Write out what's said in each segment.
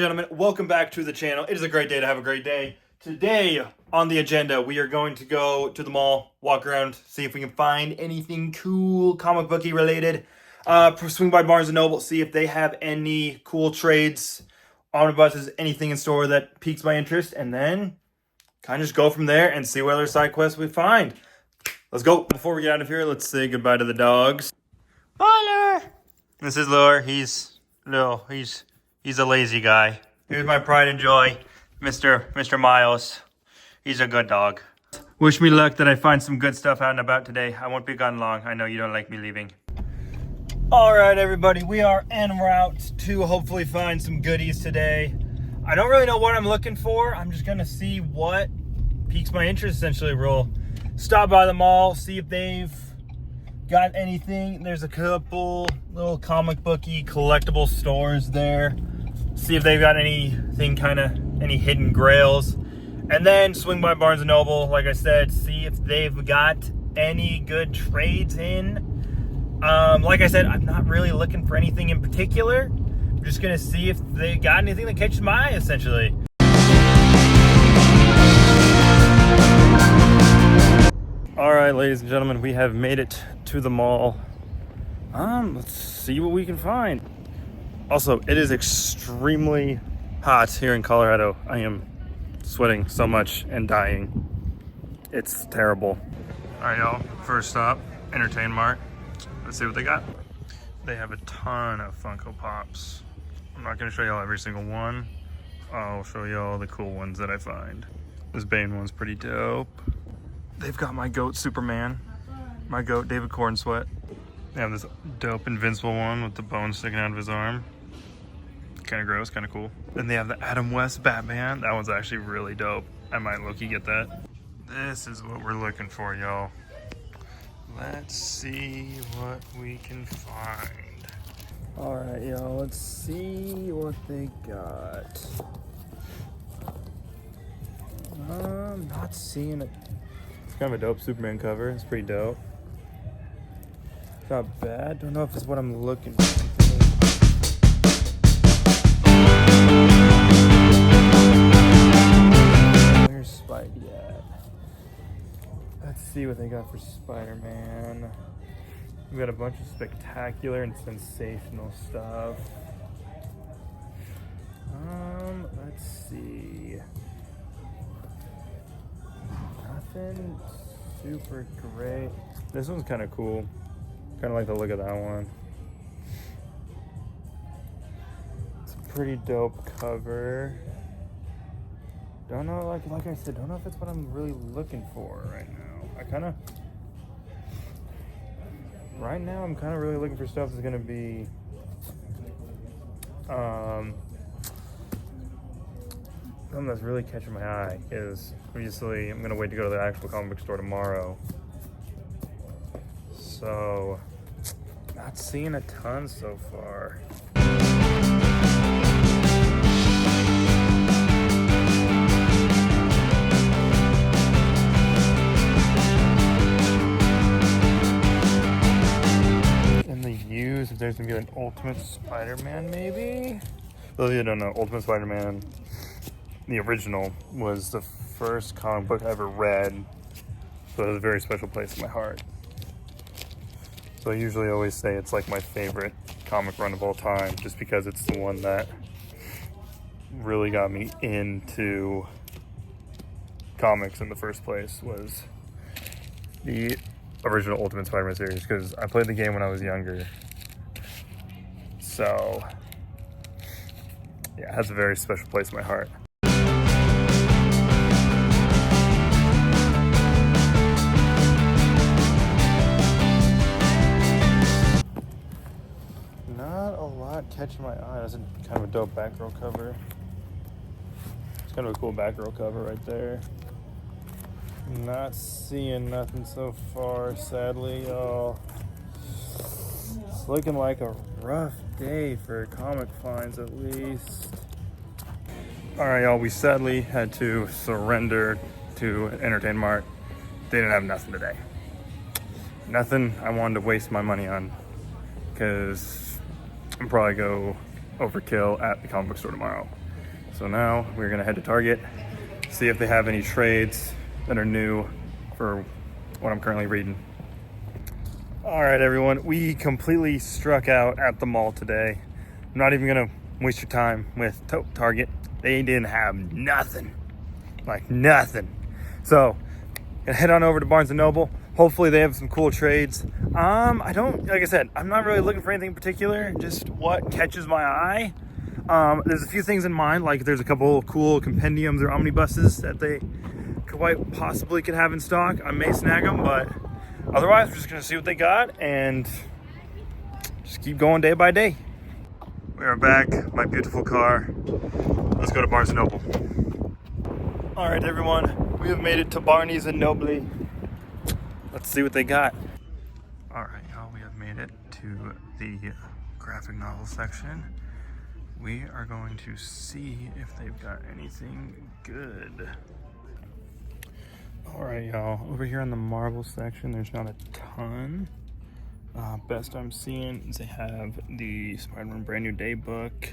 gentlemen, welcome back to the channel. It is a great day to have a great day. Today on the agenda, we are going to go to the mall, walk around, see if we can find anything cool, comic booky related. Swing by Barnes & Noble, see if they have any cool trades, omnibuses, anything in store that piques my interest, and then kind of just go from there and see what other side quests we find. Let's go. Before we get out of here, let's say goodbye to the dogs. Bye, Lure. This is Lure. He's a lazy guy. Here's my pride and joy, Mr. Miles. He's a good dog. Wish me luck that I find some good stuff out and about today. I won't be gone long. I know you don't like me leaving. All right, everybody, we are en route to hopefully find some goodies today. I don't really know what I'm looking for. I'm just gonna see what piques my interest, essentially. We'll stop by the mall, see if they've got anything. There's a couple little comic booky collectible stores there. See if they've got anything, any hidden grails. And then swing by Barnes & Noble, like I said, see if they've got any good trades in. Like I said, I'm not really looking for anything in particular. I'm just gonna see if they got anything that catches my eye, essentially. All right, ladies and gentlemen, we have made it to the mall. Let's see what we can find. Also, it is extremely hot here in Colorado. I am sweating so much and dying. It's terrible. All right, y'all, first stop, Entertain Mart. Let's see what they got. They have a ton of Funko Pops. I'm not gonna show y'all every single one. I'll show y'all the cool ones that I find. This Bane one's pretty dope. They've got my goat Superman, my goat David Cornsweat. They have this dope Invincible one with the bone sticking out of his arm. Kind of gross, kind of cool. Then they have the Adam West Batman. That one's actually really dope. I might low-key get that. This is what we're looking for, y'all. Let's see what we can find. All right, y'all, let's see what they got. I'm not seeing it. It's kind of a dope Superman cover. It's pretty dope. Not bad. Don't know if it's what I'm looking for. Where's Spidey at? Let's see what they got for Spider-Man. We got a bunch of spectacular and sensational stuff. Let's see. Nothing super great. This one's kind of cool. Kind of like the look of that one. It's a pretty dope cover. Don't know, like I said, don't know if it's what I'm really looking for right now. Right now I'm kind of really looking for stuff that's gonna be, something that's really catching my eye. Is obviously I'm gonna wait to go to the actual comic book store tomorrow. So, not seeing a ton so far. In the used, if there's gonna be an Ultimate Spider-Man, maybe? Those of you who don't know, Ultimate Spider-Man, the original, was the first comic book I ever read, so it has a very special place in my heart. So I usually always say it's like my favorite comic run of all time, just because it's the one that really got me into comics in the first place, was the original Ultimate Spider-Man series, because I played the game when I was younger. So yeah, it has a very special place in my heart. Catching my eye. That's kind of a dope Batgirl cover. It's kind of a cool Batgirl cover right there. Not seeing nothing so far, sadly, y'all. It's looking like a rough day for comic finds, at least. All right, y'all, we sadly had to surrender to Entertain Mart. They didn't have nothing today. Nothing I wanted to waste my money on, because I'm probably go overkill at the comic book store tomorrow. So now we're gonna head to Target, see if they have any trades that are new for what I'm currently reading. All right, everyone, we completely struck out at the mall today. I'm not even gonna waste your time with Target. They didn't have nothing, like nothing. So, gonna head on over to Barnes & Noble. Hopefully they have some cool trades. Like I said, I'm not really looking for anything in particular, just what catches my eye. There's a few things in mind, like there's a couple of cool compendiums or omnibuses that they quite possibly could have in stock. I may snag them, but otherwise we're just gonna see what they got and just keep going day by day. We are back, my beautiful car. Let's go to Barnes & Noble. All right, everyone, we have made it to Barney's and Noble. Let's see what they got. All right, y'all, we have made it to the graphic novel section. We are going to see if they've got anything good. All right, y'all, over here in the Marvel section, there's not a ton. Best I'm seeing is they have the Spider-Man Brand New Day book.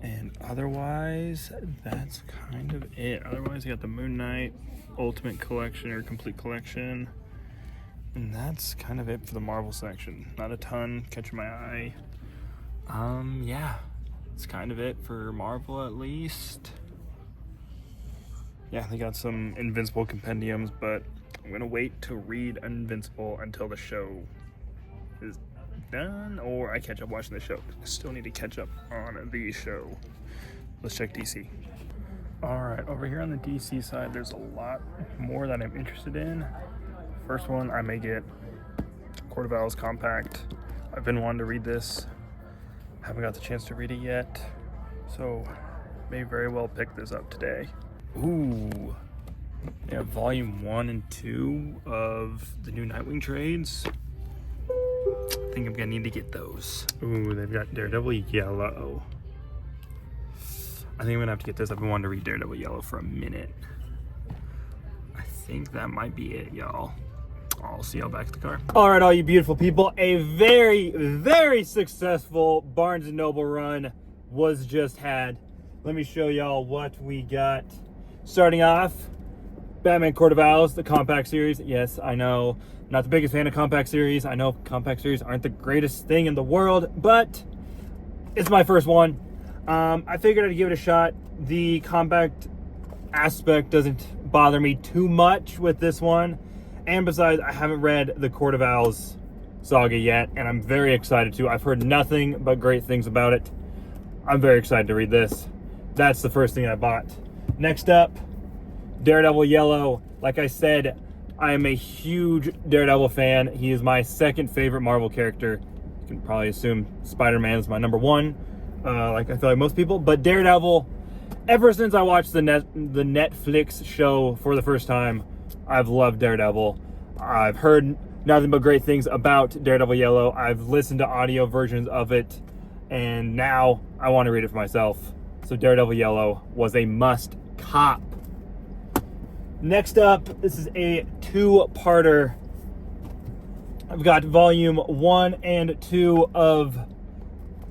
And otherwise, that's kind of it. Otherwise, you got the Moon Knight Ultimate Collection or Complete Collection. And that's kind of it for the Marvel section. Not a ton catching my eye. Yeah, it's kind of it for Marvel at least. Yeah, they got some Invincible compendiums, but I'm gonna wait to read Invincible until the show is done, or I catch up watching the show. I still need to catch up on the show. Let's check DC. All right, over here on the DC side, there's a lot more that I'm interested in. First one, I may get Court of Owls Compact. I've been wanting to read this. Haven't got the chance to read it yet, so may very well pick this up today. Ooh, yeah, volume 1 and 2 of the new Nightwing trades. I think I'm gonna need to get those. Ooh, they've got Daredevil Yellow. I think I'm gonna have to get this. I've been wanting to read Daredevil Yellow for a minute. I think that might be it, y'all. I'll see y'all back at the car. All right, all you beautiful people. A very, very successful Barnes & Noble run was just had. Let me show y'all what we got. Starting off, Batman Court of Owls, the compact series. Yes, I know, not the biggest fan of compact series. I know compact series aren't the greatest thing in the world, but it's my first one. I figured I'd give it a shot. The compact aspect doesn't bother me too much with this one. And besides, I haven't read the Court of Owls saga yet, and I'm very excited to. I've heard nothing but great things about it. I'm very excited to read this. That's the first thing I bought. Next up, Daredevil Yellow. Like I said, I am a huge Daredevil fan. He is my second favorite Marvel character. You can probably assume Spider-Man is my number one, like I feel like most people. But Daredevil, ever since I watched the Netflix show for the first time, I've loved Daredevil. I've heard nothing but great things about Daredevil Yellow. I've listened to audio versions of it, and now I want to read it for myself. So Daredevil Yellow was a must cop. Next up, this is a two-parter. I've got volume 1 and 2 of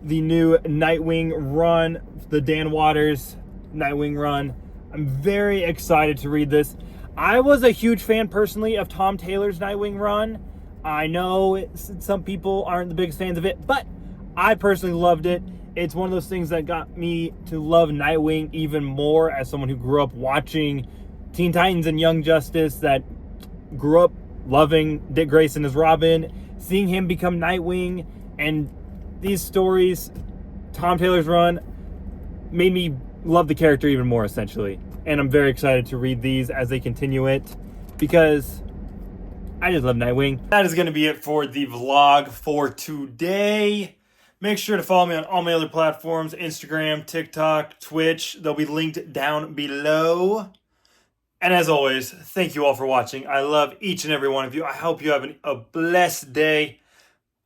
the new Nightwing run, the Dan Watters Nightwing run. I'm very excited to read this. I was a huge fan personally of Tom Taylor's Nightwing run. I know some people aren't the biggest fans of it, but I personally loved it. It's one of those things that got me to love Nightwing even more as someone who grew up watching Teen Titans and Young Justice, that grew up loving Dick Grayson as Robin, seeing him become Nightwing, and these stories, Tom Taylor's run, made me love the character even more, essentially. And I'm very excited to read these as they continue it, because I just love Nightwing. That is going to be it for the vlog for today. Make sure to follow me on all my other platforms, Instagram, TikTok, Twitch. They'll be linked down below. And as always, thank you all for watching. I love each and every one of you. I hope you have a blessed day.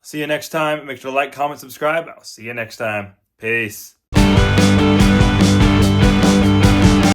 See you next time. Make sure to like, comment, subscribe. I'll see you next time. Peace.